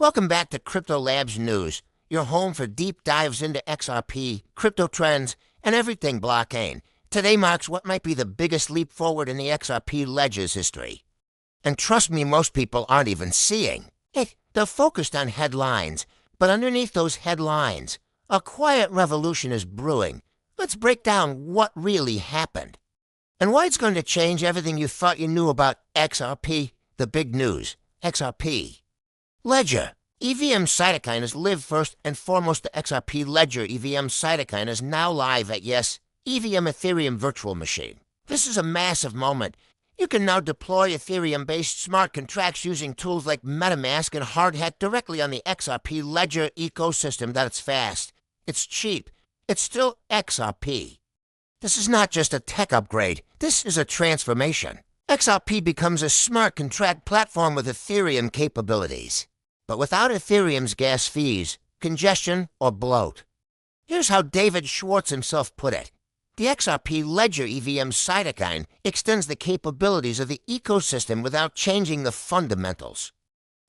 Welcome back to Crypto Labs News, your home for deep dives into XRP, crypto trends, and everything blockchain. Today marks what might be the biggest leap forward in the XRP Ledger's history. And trust me, most people aren't even seeing it. They're focused on headlines, but underneath those headlines, a quiet revolution is brewing. Let's break down what really happened and why it's going to change everything you thought you knew about XRP, the big news, XRP. Ledger EVM Sidechain has lived first and foremost. The XRP Ledger EVM Sidechain is now live at, yes, EVM Ethereum Virtual Machine. This is a massive moment. You can now deploy Ethereum-based smart contracts using tools like MetaMask and Hardhat directly on the XRP Ledger ecosystem. That's fast. It's cheap. It's still XRP. This is not just a tech upgrade. This is a transformation. XRP becomes a smart contract platform with Ethereum capabilities, but without Ethereum's gas fees, congestion, or bloat. Here's how David Schwartz himself put it. The XRP Ledger EVM Sidechain extends the capabilities of the ecosystem without changing the fundamentals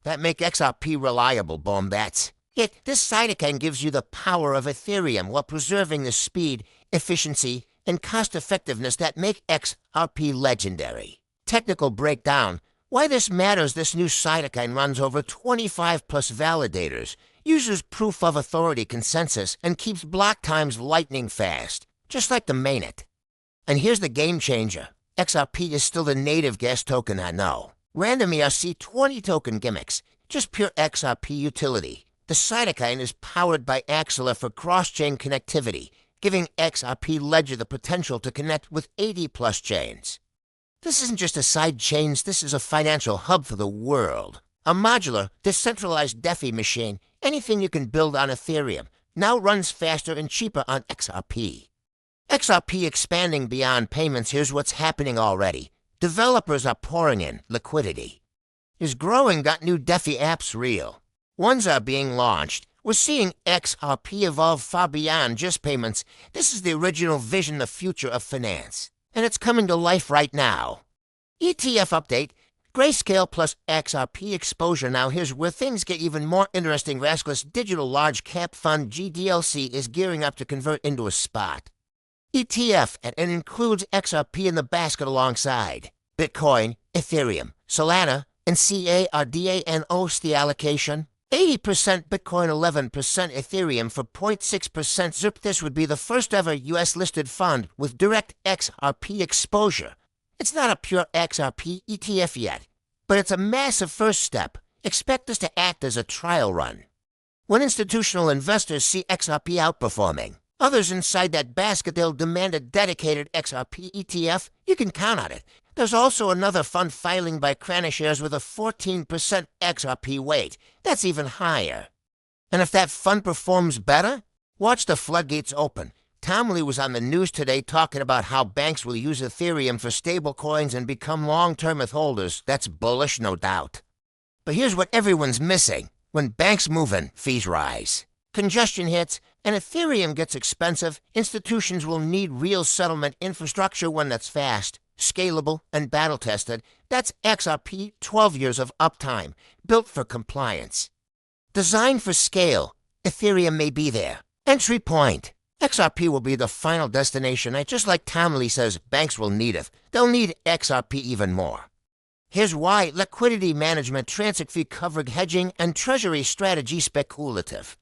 that make XRP reliable, bombats. Yet, this Sidechain gives you the power of Ethereum while preserving the speed, efficiency, and cost-effectiveness that make XRP legendary. Technical breakdown. Why this matters: this new Sidechain runs over 25 plus validators, uses proof of authority consensus, and keeps block times lightning fast, just like the mainnet. And here's the game changer. XRP is still the native gas token, I know. Random ERC 20 token gimmicks, just pure XRP utility. The Sidechain is powered by Axela for cross-chain connectivity, giving XRP Ledger the potential to connect with 80 plus chains. This isn't just a side chain, this is a financial hub for the world. A modular, decentralized DeFi machine, anything you can build on Ethereum, now runs faster and cheaper on XRP. XRP expanding beyond payments. Here's what's happening already. Developers are pouring in liquidity. Is growing, got new DeFi apps real. Ones are being launched. We're seeing XRP evolve far beyond just payments. This is the original vision, the future of finance. And it's coming to life right now. ETF update, Grayscale plus XRP exposure. Now here's where things get even more interesting. Rascal's digital large cap fund GDLC is gearing up to convert into a spot ETF, and it includes XRP in the basket alongside Bitcoin, Ethereum, Solana, and CARDANO. The allocation: 80% Bitcoin, 11% Ethereum for 0.6% ZIRP. This would be the first ever US-listed fund with direct XRP exposure. It's not a pure XRP ETF yet, but it's a massive first step. Expect this to act as a trial run. When institutional investors see XRP outperforming others inside that basket, they'll demand a dedicated XRP ETF. You can count on it. There's also another fund filing by KraneShares with a 14% XRP weight. That's even higher. And if that fund performs better, watch the floodgates open. Tom Lee was on the news today talking about how banks will use Ethereum for stablecoins and become long-term holders. That's bullish, no doubt. But here's what everyone's missing. When banks move in, fees rise. Congestion hits, and Ethereum gets expensive. Institutions will need real settlement infrastructure, one that's fast, scalable, and battle-tested. That's XRP, 12 years of uptime, built for compliance. Designed for scale, Ethereum may be there. Entry point: XRP will be the final destination. Just like Tom Lee says, banks will need it. They'll need XRP even more. Here's why: liquidity management, transit fee coverage, hedging, and treasury strategy speculative.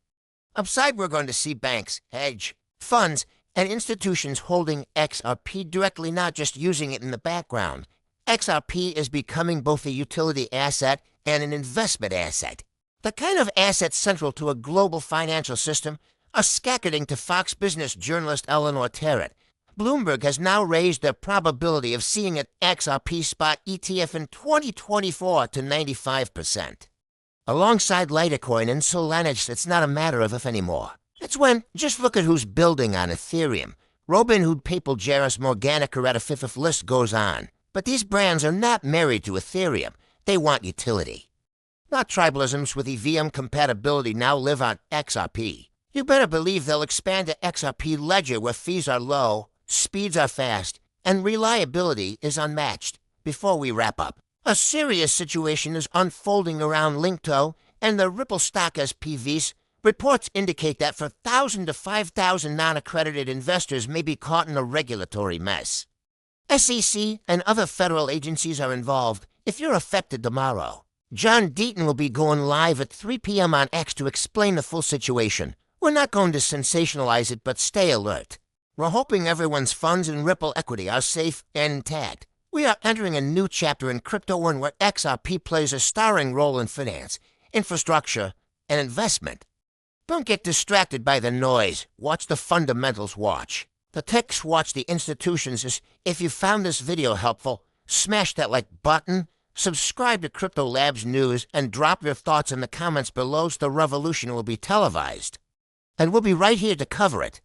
Upside, we're going to see banks, hedge funds, and institutions holding XRP directly, not just using it in the background. XRP is becoming both a utility asset and an investment asset. The kind of asset central to a global financial system. A scacketing to Fox Business journalist Eleanor Terrett. Bloomberg has now raised the probability of seeing an XRP spot ETF in 2024 to 95%. Alongside Litecoin and Solana, it's not a matter of if anymore. It's when. Just look at who's building on Ethereum. Robinhood, PayPal, Jarvis, Morgana, at a fifth list goes on. But these brands are not married to Ethereum. They want utility. Not tribalisms with EVM compatibility now live on XRP. You better believe they'll expand to XRP Ledger, where fees are low, speeds are fast, and reliability is unmatched. Before we wrap up, a serious situation is unfolding around Linkto and the Ripple stock SPVs, reports indicate that for 1,000 to 5,000 non-accredited investors may be caught in a regulatory mess. SEC and other federal agencies are involved if you're affected tomorrow. John Deaton will be going live at 3 p.m. on X to explain the full situation. We're not going to sensationalize it, but stay alert. We're hoping everyone's funds in Ripple equity are safe and intact. We are entering a new chapter in crypto one where XRP plays a starring role in finance, infrastructure, and investment. Don't get distracted by the noise. Watch the fundamentals watch. The techs watch the institutions. If you found this video helpful, smash that like button, subscribe to Crypto Labs News, and drop your thoughts in the comments below so the revolution will be televised. And we'll be right here to cover it.